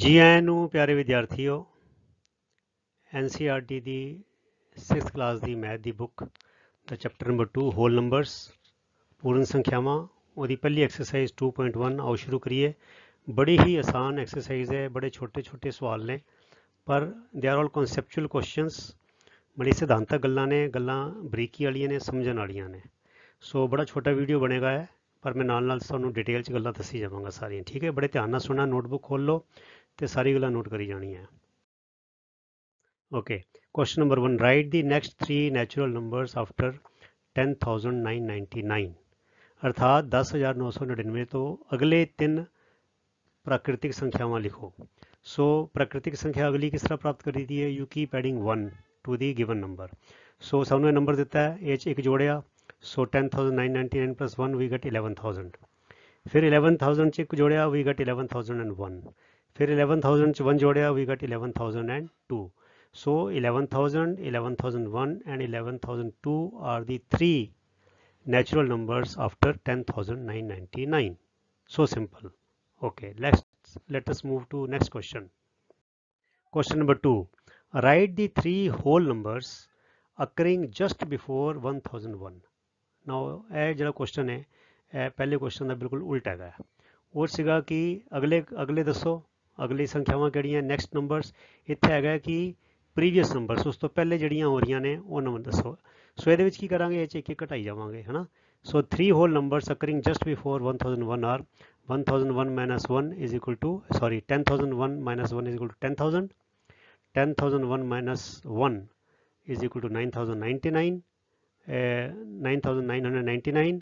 जी आए नू प्यारे विद्यार्थियों, NCERT ਦੀ 6th ਕਲਾਸ ਦੀ ਮੈਥ ਦੀ ਬੁੱਕ ਦਾ ਚੈਪਟਰ ਨੰਬਰ 2 ਹੋਲ ਨੰਬਰਸ ਪੂਰਨ ਸੰਖਿਆਵਾਂ ਉਹਦੀ ਪਹਿਲੀ ਐਕਸਰਸਾਈਜ਼ 2.1 ਆਓ ਸ਼ੁਰੂ ਕਰੀਏ। ਬੜੀ ਹੀ ਆਸਾਨ ਐਕਸਰਸਾਈਜ਼ ਹੈ, ਬੜੇ ਛੋਟੇ ਛੋਟੇ ਸਵਾਲ ਨੇ ਪਰ they are all conceptual questions. ਬੜੀ ਸਿਧਾਂਤਕ ਗੱਲਾਂ ਨੇ, ਗੱਲਾਂ ਬਰੀਕੀ ਵਾਲੀਆਂ ਨੇ, ਸਮਝਣ ਵਾਲੀਆਂ ਨੇ। ਸੋ ਬੜਾ ਛੋਟਾ ਵੀਡੀਓ ਬਣੇਗਾ ਹੈ ਪਰ ਮੈਂ ਨਾਲ ਨਾਲ ਤੁਹਾਨੂੰ ਡਿਟੇਲ 'ਚ ਗੱਲਾਂ ਦੱਸੀ ਜਾਵਾਂਗਾ ਸਾਰੀਆਂ, ਠੀਕ ਹੈ। ਬੜੇ ਧਿਆਨ ਨਾਲ ਸੁਣਨਾ, ਨੋਟਬੁੱਕ ਖੋਲ ਲਓ ਤੇ ਸਾਰੀ ਗੱਲਾਂ ਨੋਟ ਕਰੀ ਜਾਣੀ ਹੈ। Okay, question number 1. Write the next three natural numbers after 10,999. अर्थात 10,999 तो अगले तीन प्राकृतिक संख्यावां लिखो। सो प्राकृतिक संख्या अगली किस तरह प्राप्त करी दी है? You keep adding 1 to the given number. So सामने नंबर दिता है, एच एक जोड़िया, सो 10,999 प्लस 1 वी गेट 11,000। फिर 11,000 च एक जोड़िया, वी गेट 11,001। फिर 11,000 च 1 जोड़िया, we get 11,002। So 11,000, 11,001 and 11,002 are the three natural numbers after 10,999. So simple. Okay, let us move to next question. Question number 2. Write the three whole numbers occurring just before 1001. Now ਇਹ ਜਿਹੜਾ question ਹੈ ਇਹ ਪਹਿਲੇ question ਦਾ ਬਿਲਕੁਲ ਉਲਟ ਹੈਗਾ। ਉਹ ਸੀਗਾ ਕਿ ਅਗਲੇ ਦੱਸੋ ਅਗਲੀ ਸੰਖਿਆਵਾਂ ਕਿਹੜੀਆਂ ਨੈਕਸਟ ਨੰਬਰਸ। ਇੱਥੇ ਹੈਗਾ ਕਿ ਪ੍ਰੀਵੀਅਸ ਨੰਬਰਸ, ਉਸ ਤੋਂ ਪਹਿਲੇ ਜਿਹੜੀਆਂ ਹੋ ਰਹੀਆਂ ਨੇ ਉਹ ਨੰਬਰ ਦੱਸੋ। ਸੋ ਇਹਦੇ ਵਿੱਚ ਕੀ ਕਰਾਂਗੇ, ਇਹ 'ਚ ਇੱਕ ਘਟਾਈ ਜਾਵਾਂਗੇ, ਹੈ ਨਾ। So three whole numbers occurring just before 1001 or 1001 minus 1 is equal to 10,001 minus 1 is equal to 10,000, 10,001 minus 1 is equal to 9,099, 9,999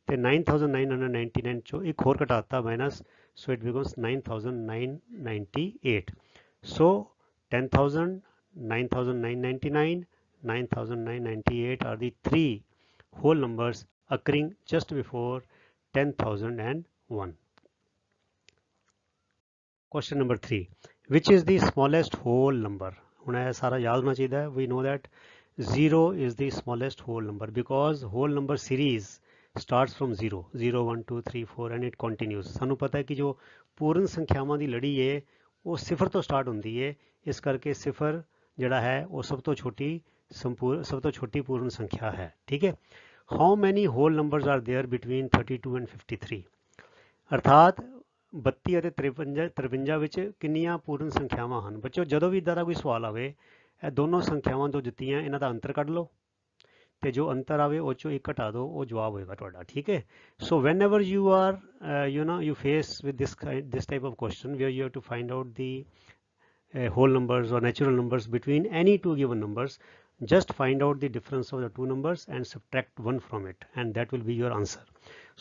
ਤੇ 9,999 ਚੋਂ ਇੱਕ ਹੋਰ ਘਟਾਤਾ minus, so it becomes 9,998. so 10,000, 9,999, 9,998 are the three whole numbers occurring just before 10,001. Question number 3. Which is the smallest whole number? ਹੁਣ ਇਹ ਸਾਰਾ ਯਾਦ ਹੋਣਾ ਚਾਹੀਦਾ ਹੈ। We know that 0 is the smallest whole number because whole number series starts from 0, 0, 1, 2, 3, 4 and it continues. ਸਾਨੂੰ ਪਤਾ ਹੈ ਕਿ ਜੋ ਪੂਰਨ ਸੰਖਿਆਵਾਂ ਦੀ ਲੜੀ ਹੈ ਉਹ ਸਿਫਰ ਤੋਂ ਸਟਾਰਟ ਹੁੰਦੀ ਹੈ, ਇਸ ਕਰਕੇ ਸਿਫਰ ਜਿਹੜਾ ਹੈ ਉਹ ਸਭ ਤੋਂ ਛੋਟੀ ਪੂਰਨ ਸੰਖਿਆ ਹੈ, ਠੀਕ ਹੈ। How many whole numbers are there between 32 and 53? ਅਰਥਾਤ 32 ਅਤੇ 53 ਵਿੱਚ ਕਿੰਨੀਆਂ ਪੂਰਨ ਸੰਖਿਆਵਾਂ ਹਨ? ਬੱਚੋ ਜਦੋਂ ਵੀ ਇੱਦਾਂ ਦਾ ਕੋਈ ਸਵਾਲ ਆਵੇ ਇਹ ਦੋਨੋਂ ਸੰਖਿਆਵਾਂ ਜੋ ਦਿੱਤੀਆਂ ਇਹਨਾਂ ਦਾ ਅੰਤਰ ਕੱਢ ਲਓ ਤੇ ਜੋ ਅੰਤਰ ਆਵੇ ਉਹ ਚੋਂ ਇੱਕ ਘਟਾ ਦਿਓ, ਉਹ ਜਵਾਬ ਹੋਏਗਾ ਤੁਹਾਡਾ, ਠੀਕ ਹੈ। ਸੋ whenever you R you face with this type of question where you have to find out the whole numbers or natural numbers between any two given numbers, just find out the difference of the two numbers and subtract 1 from it and that will be your answer.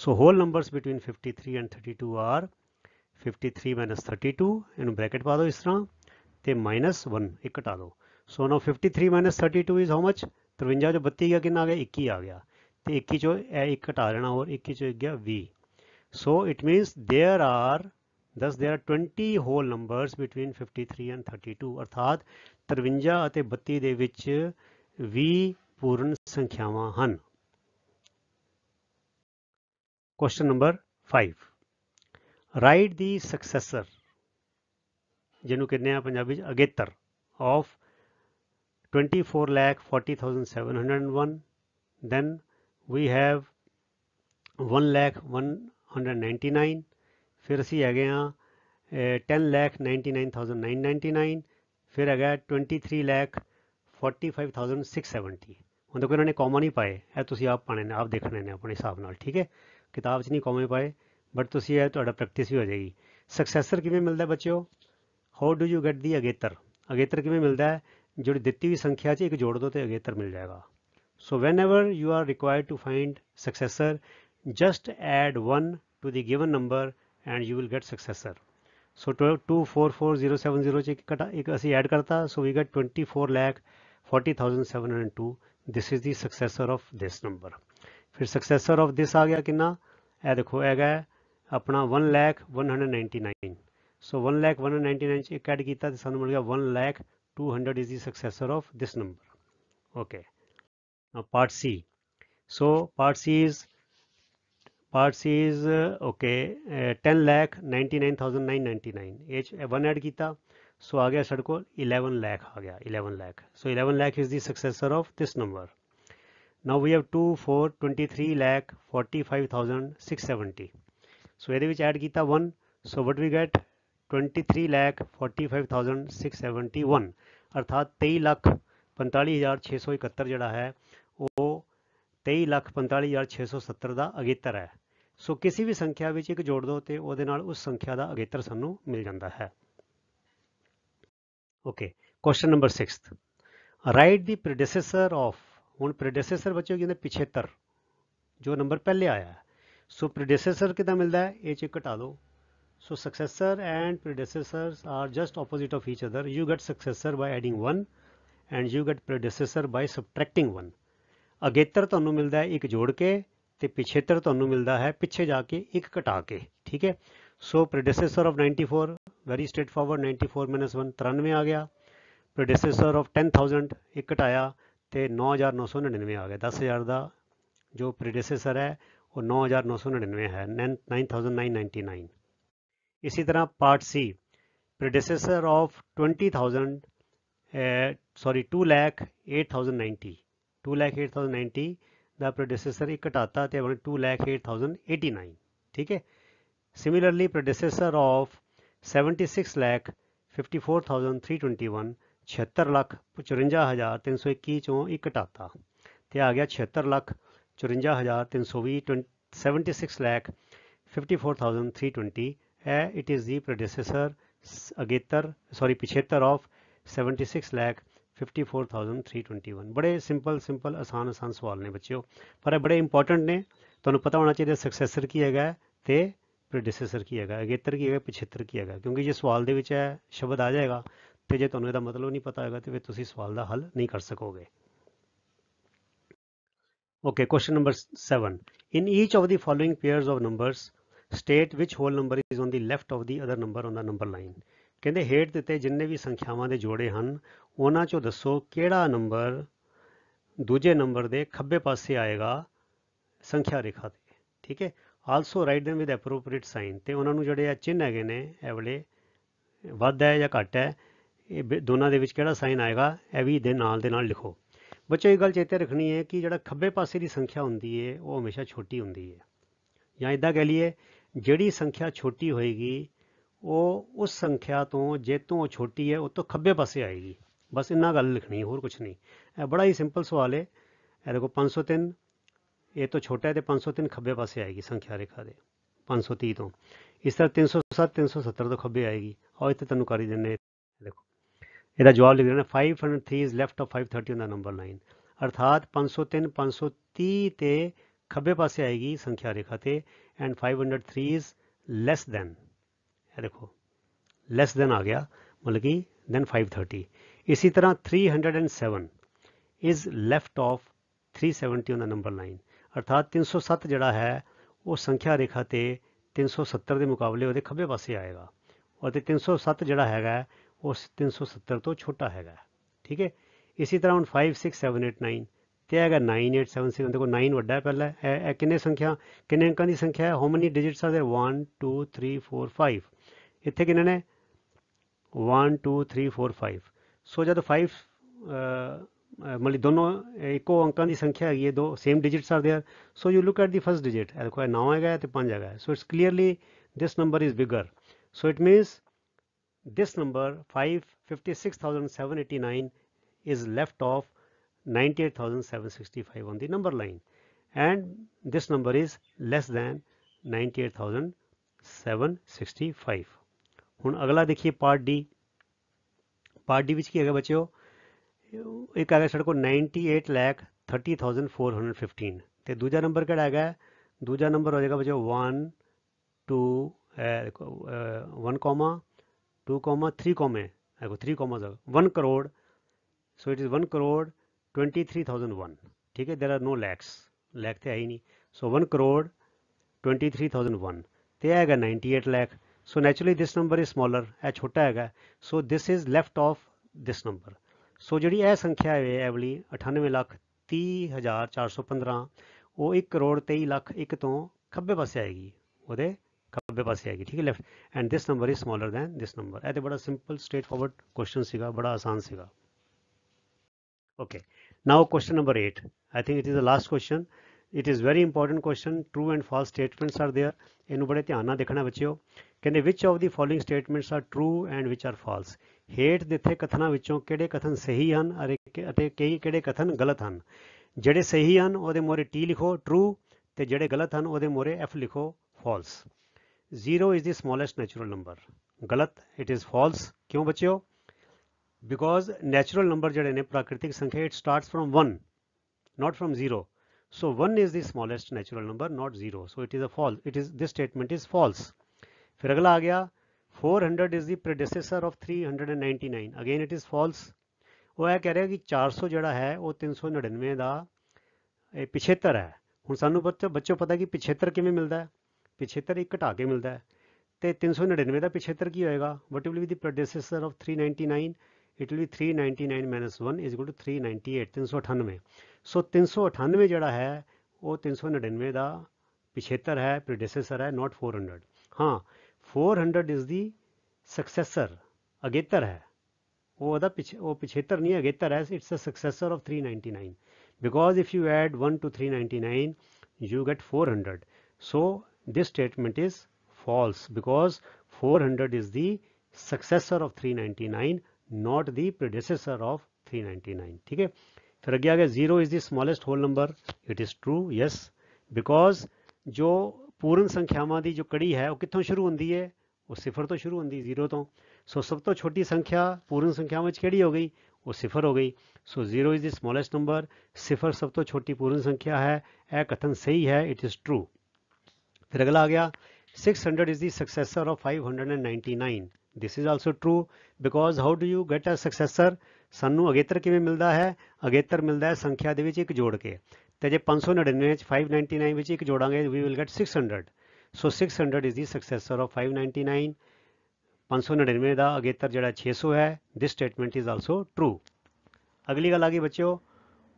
So whole numbers between 53 and 32 are 53 minus 32, ਇਹਨੂੰ bracket ਪਾ ਦਿਓ ਇਸ ਤਰ੍ਹਾਂ ਤੇ minus 1 ਇੱਕ ਘਟਾ ਦਿਓ। So now 53 minus 32 is how much? 53 ਚੋਂ 32 ਗਿਆ ਕਿੰਨਾ ਆ ਗਿਆ? 21 ਆ ਗਿਆ ਤੇ 21 ਚੋਂ ਇਹ ਇੱਕ ਘਟਾ ਲੈਣਾ ਹੋਰ 21 ਚੋਂ 1 ਗਿਆ 20. So it means there are 20 whole numbers between 53 and 32. ਅਰਥਾਤ 53 ਅਤੇ 32 ਦੇ ਵਿੱਚ 20 ਪੂਰਨ ਸੰਖਿਆਵਾਂ ਹਨ। Question number 5. Write the successor, ਜਿਹਨੂੰ ਕਹਿੰਦੇ ਆ ਪੰਜਾਬੀ 'ਚ ਅਗੇਤਰ, of 24,40,701. then we have 1,01,199. ਫਿਰ ਅਸੀਂ ਹੈਗੇ ਆ 10,99,999. ਫਿਰ ਹੈਗਾ 23,45,670. ਹੁਣ ਦੇਖੋ ਇਹਨਾਂ ਨੇ ਕੌਮਾ ਨਹੀਂ ਪਾਏ, ਇਹ ਤੁਸੀਂ ਆਪ ਪਾਣੇ ਨੇ, ਆਪ ਦੇਖਣੇ ਨੇ ਆਪਣੇ ਹਿਸਾਬ ਨਾਲ, ਠੀਕ ਹੈ। ਕਿਤਾਬ 'ਚ ਨਹੀਂ ਕੌਮੇ ਪਾਏ ਬਟ ਤੁਸੀਂ ਇਹ ਤੁਹਾਡਾ ਪ੍ਰੈਕਟਿਸ ਵੀ ਹੋ ਜਾਏਗੀ। ਸਕਸੈਸਰ ਕਿਵੇਂ ਮਿਲਦਾ ਬੱਚਿਓ? ਹਾਊ ਡੂ ਯੂ ਗੈਟ ਦੀ ਅਗੇਤਰ? ਅਗੇਤਰ ਕਿਵੇਂ ਮਿਲਦਾ ਹੈ? ਜਿਹੜੀ ਦਿੱਤੀ ਹੋਈ ਸੰਖਿਆ 'ਚ ਇੱਕ ਜੋੜ ਦਿਓ ਤੇ ਅਗੇਤਰ ਮਿਲ ਜਾਏਗਾ। So whenever you are required to find successor, just add 1 to the given number and you will get successor. So 244070 ਚ ਇੱਕ ਅਸੀਂ ਐਡ ਕਰਤਾ, so we get 24,40,702. this is the successor of this number. ਫਿਰ successor of this ਆ ਗਿਆ ਕਿੰਨਾ? ਇਹ ਦੇਖੋ ਹੈਗਾ ਆਪਣਾ 1,01,199. so 1,01,199 ਚ ਇੱਕ ਐਡ ਕੀਤਾ ਤੇ ਸਾਨੂੰ ਮਿਲ ਗਿਆ 1,02,000 is the successor of this number. okay, now part C. so part C is part C is okay 10,99,999 ये 1 ऐड किया सो आ गया साढ़े को 11 लाख आ गया 11 lakh so 11 lakh is the successor of this number now we have 2 4 23,45,670 so ये ऐड किया 1 so what we get 23,45,671 अर्थात 23,45,671 जोड़ा है वो 23,45,670 का अगेतर है सो किसी भी संख्या में एक जोड़ दो तो वो उस संख्या का अगेतर सानू मिल जाता है okay question number 6 right the predecessor of हुण प्रीडिसेसर बच्चों की पिछेतर जो नंबर पहले आया है सो प्रीडिसेसर कितना मिलता है ये च घटा दो so successor and predecessors are just opposite of each other you get successor by adding 1 and you get predecessor by subtracting 1 अगेतर ਤੁਹਾਨੂੰ ਮਿਲਦਾ ਹੈ ਇੱਕ ਜੋੜ ਕੇ ਤੇ ਪਿਛੇਤਰ ਤੁਹਾਨੂੰ ਮਿਲਦਾ ਹੈ ਪਿੱਛੇ ਜਾ ਕੇ ਇੱਕ ਘਟਾ ਕੇ ਠੀਕ ਹੈ ਸੋ predecessor of 94 very straightforward 94 minus 1 93 ਆ ਗਿਆ predecessor of 10,000 ਇੱਕ ਘਟਾਇਆ ਤੇ 9,999 ਆ ਗਿਆ 10,000 ਦਾ ਜੋ predecessor ਹੈ ਉਹ 9,999 है 9,999 इसी तरह part C predecessor of 20,000 sorry 2,08,090 2,08,090 the predecessor एक घटाता तो 2,08,089 ठीक है सिमिलरली प्रीडिसेसर ऑफ 76,54,321 76,54,321 चों एक घटाता तो आ गया 76,54,320 76,54,320 है इट इज़ दी प्रोडेसेसर अगेतर सॉरी पिछेतर ऑफ 76,54,321 बड़े सिंपल आसान सवाल ने बच्चों पर बड़े इंपॉर्टेंट ने तो पता होना चाहिए सक्सेसर की है तो प्रोडेसेसर की है अगेतर की है पिछेतर की है क्योंकि जो सवाल के है शब्द आ जाएगा तो जो तुम्हें इसका मतलब नहीं पता होगा तो फिर तुम सवाल का हल नहीं कर सकोगे okay question number 7 in each of the following pairs of numbers state which whole number is on the left of the other number on the number line कहते हेठ दिते जिन्ने भी संख्यावां दे जोड़े हैं उन्हां चों दसो किहड़ा नंबर दूजे नंबर के खब्बे पासे आएगा संख्या रेखा ते ठीक है also write them with appropriate sign तो उन्होंने जोड़े चिन्ह है ने ए वाले वध है या घट है ये दोनों के किहड़ा साइन आएगा यह भी दे नाल लिखो बच्चों एक गल चेते रखनी है कि जिहड़ा खब्बे पासे की संख्या होंदी है वो हमेशा छोटी होंदी है या इदा कह लीए जिहड़ी संख्या छोटी होएगी वो उस संख्या तो जे तो वो छोटी है वो तो खब्बे पासे आएगी बस इन्ना गल लिखनी होर कुछ नहीं यह बड़ा ही सिंपल सवाल है यह देखो 503 ये तो छोटा है तो 503 खब्बे पासे आएगी संख्या रेखा दे 530 तो इस तरह 307 370 तो खब्बे आएगी और इतने तेन कर ही देने देखो ਇਹਦਾ जवाब लिख देना 503 is left of 530 on the number line अर्थात 503 530 ते खब्बे पासे आएगी संख्या रेखा ते एंड 503 इज लेस दैन देखो लेस दैन आ गया मतलब कि देन 530 इसी तरह 307 is left of 370 on the number line अर्थात 307 जड़ा है वो संख्या रेखा ते 370 के मुकाबले वो खब्बे पासे आएगा और 307 जड़ा है वो 370 तो छोटा है ठीक है इसी तरह हम 5 6 7 8 9 तो है 9 8 7 6 देखो 9 वड्डा है पहला है किन्ने संख्या किन्ने अंकों की संख्या है how many digits are there 1 2 3 4 5 इत्थे किन्ने ने 1 2 3 4 5 सो जब 5 मतलब दोनों एको अंकों की संख्या है दो same digits are there so you look at the first digit देखो 9 है तो 5 है so it's clearly this number is bigger so it means this number 556,789 is left of 98,765 on the number line and this number is less than 98,765 ਹੁਣ अगला देखिए part D which की है बच्चों एक है साढ़े को 98,30,415 तो दूजा नंबर केड़ा है दूजा नंबर हो जाएगा बच्चों 1 2 1 कॉमा 2 कॉमा 3 कॉमे देखो 3 comma 1 crore so it is 1 crore 23,001 ठीक है there are no lakhs lakh तो है ही नहीं सो 1 करोड़ 23,001 तो है 98 lakh so naturally this number is smaller है छोटा है so this is left of this number so जी यह संख्या है यह वाली 98,30,415 वो 1 करोड़ 23 लाख एक तो ਖੱਬੇ ਪਾਸੇ ਆਏਗੀ, ਉਹਦੇ ਖੱਬੇ ਪਾਸੇ ਆਏਗੀ, ਠੀਕ ਹੈ, left, and this number is smaller than this number. ਇਹ ਤੇ ਬੜਾ ਸਿੰਪਲ ਸਟ੍ਰੇਟ ਫਾਰਵਰਡ ਕੁਐਸਚਨ ਸੀਗਾ, ਬੜਾ ਆਸਾਨ ਸੀਗਾ। Okay, now question number 8. I think it is the last question. It is very important question. True and false statements are there. ਇਹਨੂੰ ਬੜੇ ਧਿਆਨ ਨਾਲ ਦੇਖਣਾ ਬੱਚਿਓ। ਕਹਿੰਦੇ which of the following statements are true and which are false? ਹੇਠ ਦਿੱਤੇ ਕਥਨਾਂ ਵਿੱਚੋਂ ਕਿਹੜੇ ਕਥਨ ਸਹੀ ਹਨ ਅਤੇ ਕਿਹੜੇ ਕਥਨ ਗਲਤ ਹਨ? ਜਿਹੜੇ ਸਹੀ ਹਨ ਉਹਦੇ ਮੋਰੇ T ਲਿਖੋ true, ਤੇ ਜਿਹੜੇ ਗਲਤ ਹਨ ਉਹਦੇ ਮੋਰੇ F ਲਿਖੋ false। 0 is the smallest natural number। ਗਲਤ, it is false। ਕਿਉਂ ਬੱਚਿਓ? Because natural number ਜਿਹੜੇ ਨੇ ਪ੍ਰਾਕ੍ਰਿਤਿਕ ਸੰਖਿਆ, it starts from 1 not from 0, so 1 is the smallest natural number, not 0, so it is a false, this statement is false। फिर अगला आ गया 400 is the predecessor of 399, again it is false। ਉਹ ਇਹ ਕਹਿ ਰਿਹਾ ਕਿ 400 ਜਿਹੜਾ ਹੈ ਉਹ 399 ਦਾ ਪਿਛੇਤਰ ਹੈ। ਹੁਣ ਸਾਨੂੰ ਬੱਚੋ ਪਤਾ ਕਿ ਪਿਛੇਤਰ ਕਿਵੇਂ ਮਿਲਦਾ ਹੈ? ਪਿਛੇਤਰ ਇੱਕ ਘਟਾ ਕੇ ਮਿਲਦਾ ਹੈ, ਤੇ 399 ਦਾ ਪਿਛੇਤਰ ਕੀ ਹੋਏਗਾ? what will be the predecessor of 399? it will be 399 minus 1 is equal to 398, 398। so 398 ਜਿਹੜਾ ਹੈ ਉਹ 399 ਦਾ ਪਿਛੇਤਰ ਹੈ, predecessor ਹੈ, not 400। ਹਾਂ, 400 is the successor, ਅਗੇਤਰ ਹੈ, ਉਹ ਪਿਛੇਤਰ ਨਹੀਂ, ਅਗੇਤਰ ਹੈ। it's a successor of 399, because if you add 1 to 399 you get 400, so this statement is false, because 400 is the successor of 399, not the predecessor of 399। ठीक है, फिर आगे आ गया 0 is the smallest whole number। it is true, yes, because जो पूर्ण संख्यावां ਦੀ ਜੋ ਕੜੀ ਹੈ ਉਹ ਕਿੱਥੋਂ ਸ਼ੁਰੂ ਹੁੰਦੀ ਹੈ? ਉਹ ਸਿਫਰ ਤੋਂ ਸ਼ੁਰੂ ਹੁੰਦੀ, 0 ਤੋਂ। ਸੋ ਸਭ ਤੋਂ ਛੋਟੀ ਸੰਖਿਆ ਪੂਰਨ ਸੰਖਿਆਵਾਂ ਵਿੱਚ ਕਿਹੜੀ ਹੋ ਗਈ? ਉਹ ਸਿਫਰ ਹੋ ਗਈ। ਸੋ 0 is the smallest number, ਸਿਫਰ ਸਭ ਤੋਂ ਛੋਟੀ ਪੂਰਨ ਸੰਖਿਆ ਹੈ। ਇਹ ਕਥਨ ਸਹੀ ਹੈ, it is true। फिर अगला आ गया 600 is the successor of 599। this is also true, because how do you get a successor? ਸਾਨੂੰ ਅਗੇਤਰ ਕਿਵੇਂ ਮਿਲਦਾ ਹੈ? ਅਗੇਤਰ ਮਿਲਦਾ ਹੈ ਸੰਖਿਆ ਦੇ ਵਿੱਚ ਇੱਕ ਜੋੜ ਕੇ, ਤੇ ਜੇ 599 ਵਿੱਚ 599 ਵਿੱਚ ਇੱਕ ਜੋੜਾਂਗੇ we will get 600। so 600 is the successor of 599। 599 ਦਾ ਅਗੇਤਰ ਜਿਹੜਾ 600 ਹੈ। this statement is also true। ਅਗਲੀ ਗੱਲ ਆ ਗਈ ਬੱਚਿਓ,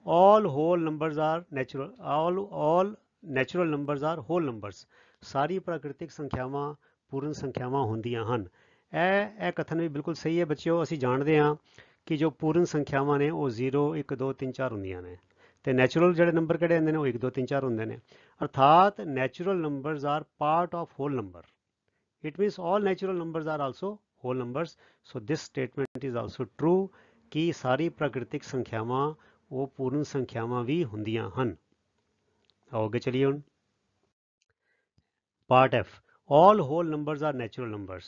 all whole numbers are natural, all natural numbers are whole numbers. ਸਾਰੀ ਪ੍ਰਾਕ੍ਰਿਤਿਕ ਸੰਖਿਆਵਾਂ ਪੂਰਨ ਸੰਖਿਆਵਾਂ ਹੁੰਦੀਆਂ ਹਨ। ਇਹ ਕਥਨ ਵੀ ਬਿਲਕੁਲ ਸਹੀ ਹੈ ਬੱਚਿਓ। ਅਸੀਂ ਜਾਣਦੇ ਹਾਂ ਕਿ ਜੋ ਪੂਰਨ ਸੰਖਿਆਵਾਂ ਨੇ ਉਹ 0 1 2 3 4 ਹੁੰਦੀਆਂ ਨੇ, ਤੇ ਨੈਚੁਰਲ ਜਿਹੜੇ ਨੰਬਰ ਕਿਹੜੇ ਹੁੰਦੇ ਨੇ ਉਹ 1 2 3 4 ਹੁੰਦੇ ਨੇ। ਅਰਥਾਤ natural numbers are part of whole number. It means all natural numbers are also whole numbers. So this statement is also true ਕਿ ਸਾਰੀ ਪ੍ਰਾਕ੍ਰਿਤਿਕ ਸੰਖਿਆਵਾਂ ਉਹ ਪੂਰਨ ਸੰਖਿਆਵਾਂ ਵੀ ਹੁੰਦੀਆਂ ਹਨ। आओ आगे चलिए। ਹੁਣ part F, all whole numbers are natural numbers.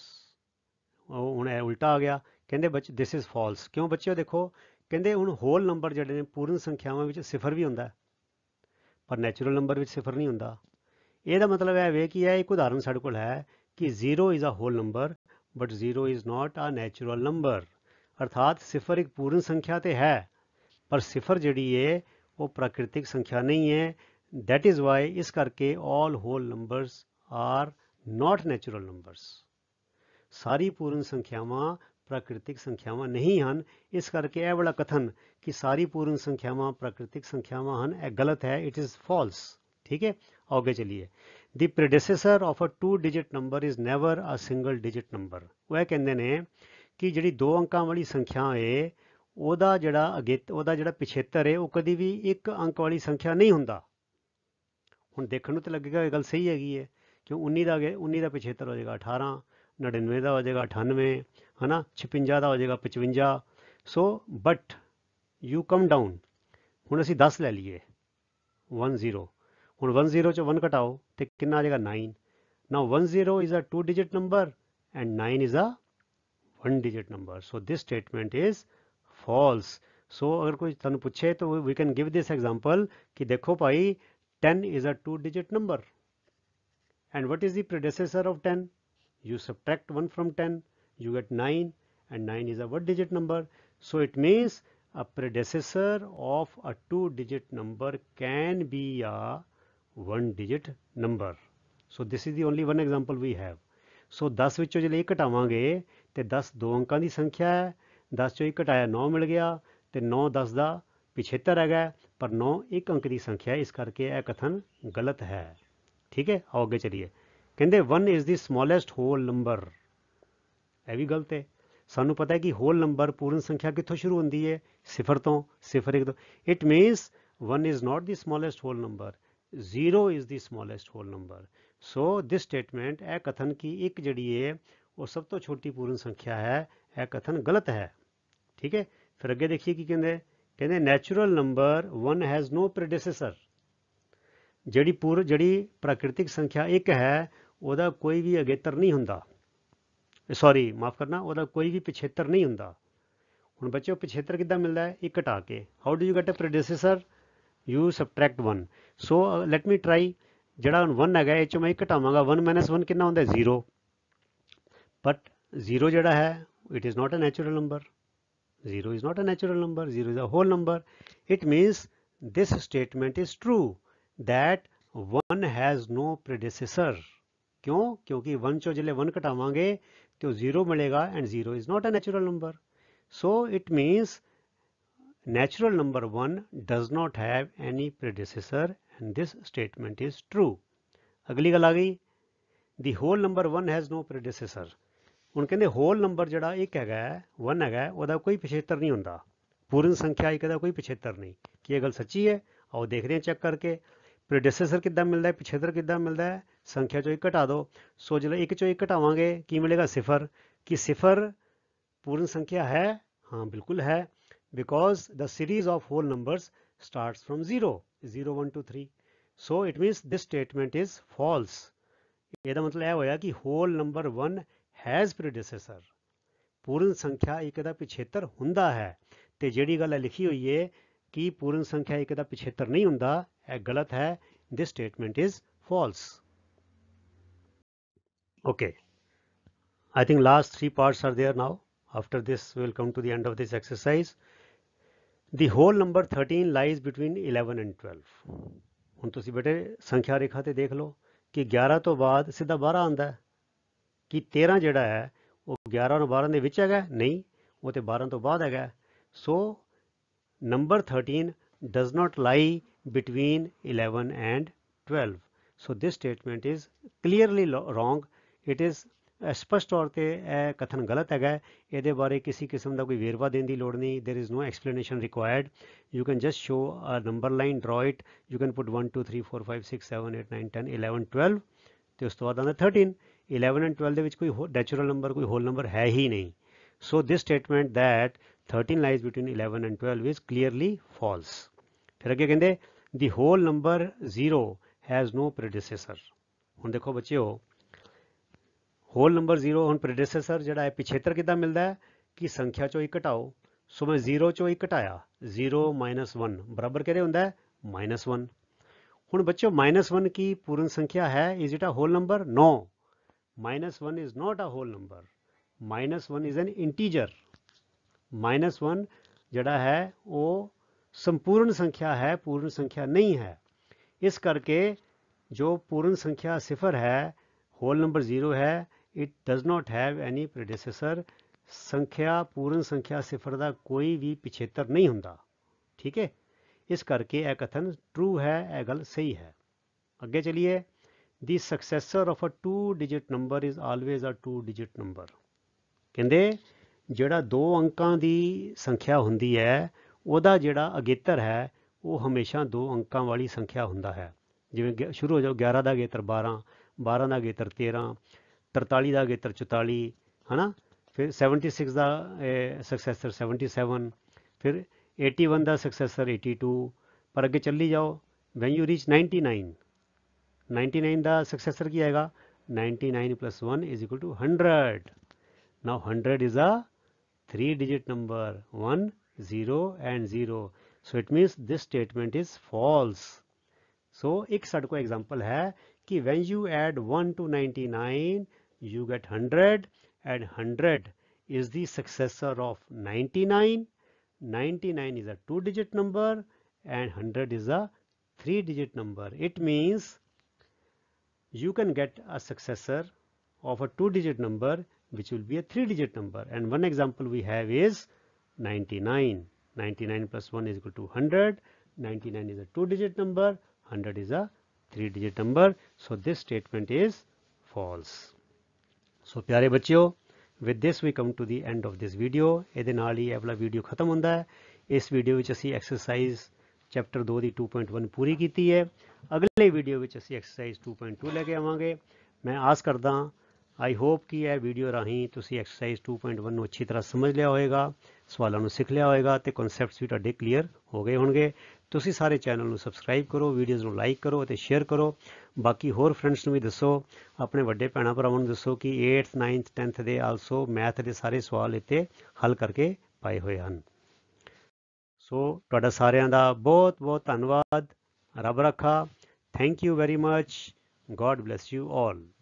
ਹੁਣ ਇਹ ਉਲਟਾ ਆ ਗਿਆ, ਕਹਿੰਦੇ ਬੱਚੇ ਦਿਸ ਇਜ਼ ਫਾਲਸ। ਕਿਉਂ ਬੱਚਿਓ? ਦੇਖੋ ਕਹਿੰਦੇ ਹੁਣ ਹੋਲ ਨੰਬਰ ਜਿਹੜੇ ਨੇ ਪੂਰਨ ਸੰਖਿਆਵਾਂ ਵਿੱਚ ਸਿਫਰ ਵੀ ਹੁੰਦਾ, ਪਰ ਨੈਚੁਰਲ ਨੰਬਰ ਵਿੱਚ ਸਿਫਰ ਨਹੀਂ ਹੁੰਦਾ। ਇਹਦਾ ਮਤਲਬ ਇਹ ਵੇ ਕਿ ਇਹ ਇੱਕ ਉਦਾਹਰਨ ਸਾਡੇ ਕੋਲ ਹੈ ਕਿ 0 is a whole number but 0 is not a natural number. ਅਰਥਾਤ ਸਿਫਰ ਇੱਕ ਪੂਰਨ ਸੰਖਿਆ ਤੇ ਹੈ, ਪਰ ਸਿਫਰ ਜਿਹੜੀ ਹੈ ਉਹ ਪ੍ਰਾਕ੍ਰਿਤਿਕ ਸੰਖਿਆ ਨਹੀਂ ਹੈ। that is why ਇਸ ਕਰਕੇ all whole numbers are not natural numbers। ਸਾਰੀ ਪੂਰਨ ਸੰਖਿਆਵਾਂ ਪ੍ਰਾਕ੍ਰਿਤਿਕ ਸੰਖਿਆਵਾਂ ਨਹੀਂ ਹਨ। ਇਸ ਕਰਕੇ ਇਹ ਵਾਲਾ ਕਥਨ ਕਿ ਸਾਰੀ ਪੂਰਨ ਸੰਖਿਆਵਾਂ ਪ੍ਰਾਕ੍ਰਿਤਿਕ ਸੰਖਿਆਵਾਂ ਹਨ, ਇਹ ਗਲਤ ਹੈ, it is false। ਠੀਕ ਹੈ, ਅੱਗੇ ਚਲੀਏ। the predecessor of a 2-digit number is never a single digit number। ਉਹ ਇਹ ਕਹਿੰਦੇ ਨੇ ਕਿ ਜਿਹੜੀ 2 ਅੰਕਾਂ ਵਾਲੀ ਸੰਖਿਆ ਹੈ ਉਹਦਾ ਜਿਹੜਾ ਪਿਛੇਤਰ ਹੈ ਉਹ ਕਦੀ ਵੀ 1 ਅੰਕ ਵਾਲੀ ਸੰਖਿਆ ਨਹੀਂ ਹੁੰਦਾ। ਹੁਣ ਦੇਖਣ ਨੂੰ ਤਾਂ ਲੱਗੇਗਾ ਇਹ ਗੱਲ ਸਹੀ ਹੈਗੀ ਹੈ, ਕਿਉਂ 19 ਦਾ ਪਿਛੇਤਰ ਹੋ ਜਾਏਗਾ 18, 99 ਦਾ ਹੋ ਜਾਏਗਾ 98, ਹੈ ਨਾ, 56 ਦਾ ਹੋ ਜਾਏਗਾ 55। So but you come down. ਹੁਣ ਅਸੀਂ 10 ਲੈ ਲਈਏ 10, ਹੁਣ 10 ਚੋਂ 1 ਘਟਾਓ ਤੇ ਕਿੰਨਾ ਆ ਜਾਏਗਾ 9। Now 10 is a 2-digit number and 9 is a 1-digit number. So this statement is false. So ਅਗਰ ਕੋਈ ਤੁਹਾਨੂੰ ਪੁੱਛੇ ਤਾਂ we can give this example ਕਿ ਦੇਖੋ ਭਾਈ 10 is a 2-digit number, and what is the predecessor of 10? You subtract 1 from 10, you get 9, and 9 is a what-digit number? So it means a predecessor of a 2-digit number can be a 1-digit number। So this is the only one example we have। So 10 ਵਿੱਚੋਂ ਜੇ 1 ਘਟਾਵਾਂਗੇ ਤੇ 10 2 ਅੰਕਾਂ ਦੀ ਸੰਖਿਆ ਹੈ, 10 ਚੋਂ 1 ਘਟਾਇਆ 9 ਮਿਲ ਗਿਆ, ਤੇ 9 10 ਦਾ ਪਿਛੇਤਰ ਹੈਗਾ, ਪਰ 9 1 ਅੰਕ ਦੀ ਸੰਖਿਆ, ਇਸ ਕਰਕੇ ਇਹ ਕਥਨ ਗਲਤ ਹੈ। ठीक है, आओ अगे चलिए। कहते 1 is the smallest whole number, ਇਹ ਵੀ ਗਲਤ ਹੈ। ਸਾਨੂੰ ਪਤਾ ਹੈ ਕਿ ਹੋਲ ਨੰਬਰ ਪੂਰਨ ਸੰਖਿਆ ਕਿੱਥੋਂ ਸ਼ੁਰੂ ਹੁੰਦੀ ਹੈ, ਸਿਫਰ ਤੋਂ, ਸਿਫਰ ਇੱਕ ਤੋਂ। It means 1 is not the smallest whole number, 0 is the smallest whole number. So this statement, ਇਹ ਕਥਨ ਕਿ ਇੱਕ ਜਿਹੜੀ ਹੈ ਉਹ ਸਭ ਤੋਂ ਛੋਟੀ ਪੂਰਨ ਸੰਖਿਆ ਹੈ, ਇਹ ਕਥਨ ਗਲਤ ਹੈ। ਠੀਕ ਹੈ, ਫਿਰ ਅੱਗੇ ਦੇਖੀਏ ਕੀ ਕਹਿੰਦੇ। ਕਹਿੰਦੇ natural number 1 has no predecessor, ਜਿਹੜੀ ਪ੍ਰਾਕ੍ਰਿਤਿਕ ਸੰਖਿਆ ਇੱਕ ਹੈ ਉਹਦਾ ਕੋਈ ਵੀ ਅਗੇਤਰ ਨਹੀਂ ਹੁੰਦਾ, ਸੌਰੀ ਮਾਫ ਕਰਨਾ, ਉਹਦਾ ਕੋਈ ਵੀ ਪਿਛੇਤਰ ਨਹੀਂ ਹੁੰਦਾ। ਹੁਣ ਬੱਚਿਓ ਪਿਛੇਤਰ ਕਿੱਦਾਂ ਮਿਲਦਾ ਹੈ, ਇੱਕ ਘਟਾ ਕੇ। How do you get a predecessor? You subtract 1। So let me try. ਜਿਹੜਾ ਹੁਣ 1 ਹੈਗਾ ਇਹ 'ਚੋਂ ਮੈਂ ਇੱਕ ਘਟਾਵਾਂਗਾ, 1 - 1 ਕਿੰਨਾ ਹੁੰਦਾ, 0। ਬਟ 0 ਜਿਹੜਾ ਹੈ it is not a natural number, 0 is not a natural number, 0 is a whole number. It means this statement is true that 1 has no predecessor. क्यों? क्योंकि 1 चो जिले 1 घटावांगे तो 0 मिलेगा and 0 is not a natural number. So it means natural number 1 does not have any predecessor and this statement is true. अगली गल आ गई, the whole number 1 has no predecessor. ਹੁਣ ਕਹਿੰਦੇ ਹੋਲ ਨੰਬਰ ਜਿਹੜਾ ਇੱਕ ਹੈਗਾ 1 ਹੈਗਾ ਉਹਦਾ ਕੋਈ ਪਿਛੇਤਰ ਨਹੀਂ ਹੁੰਦਾ, ਪੂਰਨ ਸੰਖਿਆ ਇੱਕ ਦਾ ਕੋਈ ਪਿਛੇਤਰ ਨਹੀਂ। ਕੀ ਇਹ ਗੱਲ ਸੱਚੀ ਹੈ? ਆਓ ਦੇਖਦੇ ਹਾਂ ਚੈੱਕ ਕਰਕੇ। ਪ੍ਰੋਡਿਊਸਰ ਕਿੱਦਾਂ ਮਿਲਦਾ ਹੈ, ਪਿਛੇਤਰ ਕਿੱਦਾਂ ਮਿਲਦਾ ਹੈ? ਸੰਖਿਆ ਚੋਂ ਇੱਕ ਘਟਾ ਦਿਓ। ਸੋ ਜਦੋਂ ਇੱਕ ਚੋਂ ਇੱਕ ਘਟਾਵਾਂਗੇ ਕੀ ਮਿਲੇਗਾ, ਸਿਫਰ। ਕੀ ਸਿਫਰ ਪੂਰਨ ਸੰਖਿਆ ਹੈ? ਹਾਂ ਬਿਲਕੁਲ ਹੈ, because the series of whole numbers starts from 0, 0 1 2 3। So it means this statement is false. ਇਹਦਾ ਮਤਲਬ ਇਹ ਹੋਇਆ ਕਿ ਹੋਲ ਨੰਬਰ 1 हैज़ predecessor, पूर्ण संख्या एक ਦਾ ਪਿਛੇਤਰ ਹੁੰਦਾ ਹੈ। ਤੇ ਜਿਹੜੀ ਗੱਲ ਲਿਖੀ ਹੋਈ ਹੈ ਕਿ ਪੂਰਨ ਸੰਖਿਆ ਇੱਕ ਦਾ ਪਿਛੇਤਰ ਨਹੀਂ ਹੁੰਦਾ, ਇਹ ਗਲਤ ਹੈ। this statement is false. Okay, I think last 3 parts are there now. After this we will come to the end of this exercise. The whole number 13 lies between 11 and 12. ਹੁਣ ਤੁਸੀਂ ਬੇਟੇ ਸੰਖਿਆ ਰੇਖਾ ਤੇ ਦੇਖ ਲਓ ਕਿ 11 ਤੋਂ ਬਾਅਦ ਸਿੱਧਾ 12 ਆਉਂਦਾ ਹੈ। ਕਿ 13 ਜਿਹੜਾ ਹੈ ਉਹ 11 ਔਰ 12 ਦੇ ਵਿੱਚ ਹੈਗਾ? ਨਹੀਂ, ਉਹ ਤੇ 12 ਤੋਂ ਬਾਅਦ ਹੈਗਾ। ਸੋ ਨੰਬਰ 13 ਡਜ਼ ਨਾਟ ਲਾਈ between 11 and 12। So this statement is clearly wrong. It is ਸਪਸ਼ਟ ਤੌਰ ਤੇ ਇਹ ਕਥਨ ਗਲਤ ਹੈਗਾ। ਇਹਦੇ ਬਾਰੇ ਕਿਸੇ ਕਿਸਮ ਦਾ ਕੋਈ ਵੇਰਵਾ ਦੇਣ ਦੀ ਲੋੜ ਨਹੀਂ। There is no explanation required. You can just show a number line, draw it. You can put 1 2 3 4 5 6 7 8 9 10 11 12 ਤੇ ਉਸ ਤੋਂ ਬਾਅਦ ਆਉਂਦਾ 13। 11 ਐਂਡ 12 ਦੇ ਵਿੱਚ ਕੋਈ ਨੈਚੁਰਲ ਨੰਬਰ, ਕੋਈ ਹੋਲ ਨੰਬਰ ਹੈ ਹੀ ਨਹੀਂ। So this statement that 13 lies between 11 and 12 is clearly false. ਫਿਰ ਅੱਗੇ ਕਹਿੰਦੇ the whole number 0 has no predecessor। ਹੁਣ ਦੇਖੋ ਬੱਚਿਓ, ਹੋਲ ਨੰਬਰ 0 ਹੁਣ predecessor ਜਿਹੜਾ ਹੈ ਪਿਛੇਤਰ ਕਿੱਦਾਂ ਮਿਲਦਾ ਹੈ ਕਿ ਸੰਖਿਆ ਚੋਂ ਇੱਕ ਘਟਾਓ। ਸੋ ਮੈਂ 0 ਚੋਂ ਇੱਕ ਘਟਾਇਆ, 0 - 1 ਬਰਾਬਰ ਕਿਹਦੇ ਹੁੰਦਾ ਹੈ, -1। ਹੁਣ ਬੱਚਿਓ -1 ਕੀ ਪੂਰਨ ਸੰਖਿਆ ਹੈ? Is it a whole number? No, -1 is not a whole number. -1 is an integer. -1 ਜਿਹੜਾ ਹੈ ਉਹ ਸੰਪੂਰਨ ਸੰਖਿਆ ਹੈ, ਪੂਰਨ ਸੰਖਿਆ ਨਹੀਂ ਹੈ। ਇਸ ਕਰਕੇ ਜੋ ਪੂਰਨ ਸੰਖਿਆ ਸਿਫਰ ਹੈ, ਹੋਲ ਨੰਬਰ 0 ਹੈ, it does not have any predecessor. ਸੰਖਿਆ, ਪੂਰਨ ਸੰਖਿਆ ਸਿਫਰ ਦਾ ਕੋਈ ਵੀ ਪਿਛੇਤਰ ਨਹੀਂ ਹੁੰਦਾ। ਠੀਕ ਹੈ, ਇਸ ਕਰਕੇ ਇਹ ਕਥਨ ਟਰੂ ਹੈ, ਇਹ ਗੱਲ ਸਹੀ ਹੈ। ਅੱਗੇ ਚਲੀਏ। The successor of a 2-digit number is always a 2-digit number. ਕਹਿੰਦੇ ਜਿਹੜਾ 2 ਅੰਕਾਂ ਦੀ ਸੰਖਿਆ ਹੁੰਦੀ ਹੈ ਉਹਦਾ ਜਿਹੜਾ ਅਗੇਤਰ ਹੈ ਉਹ ਹਮੇਸ਼ਾ 2 ਅੰਕਾਂ ਵਾਲੀ ਸੰਖਿਆ ਹੁੰਦਾ ਹੈ। ਜਿਵੇਂ ਸ਼ੁਰੂ ਹੋ ਜਾਓ 11 ਦਾ ਅਗੇਤਰ 12, 12 ਦਾ ਅਗੇਤਰ 13, 43 ਦਾ ਅਗੇਤਰ 44, ਹੈ ਨਾ। ਫਿਰ 76 ਦਾ ਸਕਸੈਸਰ 77, ਫਿਰ 81 ਦਾ ਸਕਸੈਸਰ 82, ਪਰ ਅੱਗੇ ਚੱਲੀ ਜਾਓ। ਵੈਨ ਯੂ ਰੀਚ 99 ਦਾ ਸਕਸੈਸਰ ਕੀ ਆਏਗਾ? 99 + 1 is equal to 100. Now 100 is a 3-digit number, 1 0 and 0. So it means this statement is false. So एक ਸਾਡੇ ਕੋਲ एग्जाम्पल है कि when you add 1 to 99 you get 100 and 100 is the successor of 99. 99 is a 2-digit number and 100 is a 3-digit number. It means you can get a successor of a 2-digit number which will be a 3-digit number, and one example we have is 99. 99 + 1 is equal to 100. 99 is a 2-digit number, 100 is a 3-digit number, so this statement is false. So प्यारे बच्चों, with this we come to the end of this video. ਇਹਦੇ ਨਾਲ ਹੀ ਇਹ ਵਾਲਾ video ਖਤਮ ਹੁੰਦਾ ਹੈ। ਇਸ ਵੀਡੀਓ ਵਿੱਚ ਅਸੀਂ ਐਕਸਰਸਾਈਜ਼ ਚੈਪਟਰ 2 ਦੀ 2.1 ਪੂਰੀ ਕੀਤੀ ਹੈ। ਅਗਲੇ ਵੀਡੀਓ ਵਿੱਚ ਅਸੀਂ ਐਕਸਰਸਾਈਜ਼ 2.2 ਲੈ ਕੇ ਆਵਾਂਗੇ। ਮੈਂ ਆਸ ਕਰਦਾ ਹਾਂ, ਆਈ ਹੋਪ ਕਿ ਇਹ ਵੀਡੀਓ ਰਾਹੀਂ ਤੁਸੀਂ ਐਕਸਰਸਾਈਜ਼ 2.1 ਨੂੰ ਅੱਛੀ ਤਰ੍ਹਾਂ ਸਮਝ ਲਿਆ ਹੋਵੇਗਾ, ਸਵਾਲਾਂ ਨੂੰ ਸਿੱਖ ਲਿਆ ਹੋਵੇਗਾ ਅਤੇ ਕਨਸੈਪਟਸ ਵੀ ਤੁਹਾਡੇ ਕਲੀਅਰ ਹੋ ਗਏ ਹੋਣਗੇ। ਤੁਸੀਂ ਸਾਰੇ ਚੈਨਲ ਨੂੰ ਸਬਸਕ੍ਰਾਈਬ ਕਰੋ, ਵੀਡੀਓਜ਼ ਨੂੰ ਲਾਈਕ ਕਰੋ ਅਤੇ ਸ਼ੇਅਰ ਕਰੋ। ਬਾਕੀ ਹੋਰ ਫਰੈਂਡਸ ਨੂੰ ਵੀ ਦੱਸੋ, ਆਪਣੇ ਵੱਡੇ ਭੈਣਾਂ ਭਰਾਵਾਂ ਨੂੰ ਦੱਸੋ ਕਿ 8th 9th 10th ਦੇ ਆਲਸੋ ਮੈਥ ਦੇ ਸਾਰੇ ਸਵਾਲ ਇੱਥੇ ਹੱਲ ਕਰਕੇ ਪਾਏ ਹੋਏ ਹਨ। ਸੋ ਤੁਹਾਡਾ ਸਾਰਿਆਂ ਦਾ ਬਹੁਤ ਬਹੁਤ ਧੰਨਵਾਦ। ਰੱਬ ਰੱਖਾ। Thank you very much. God bless you all.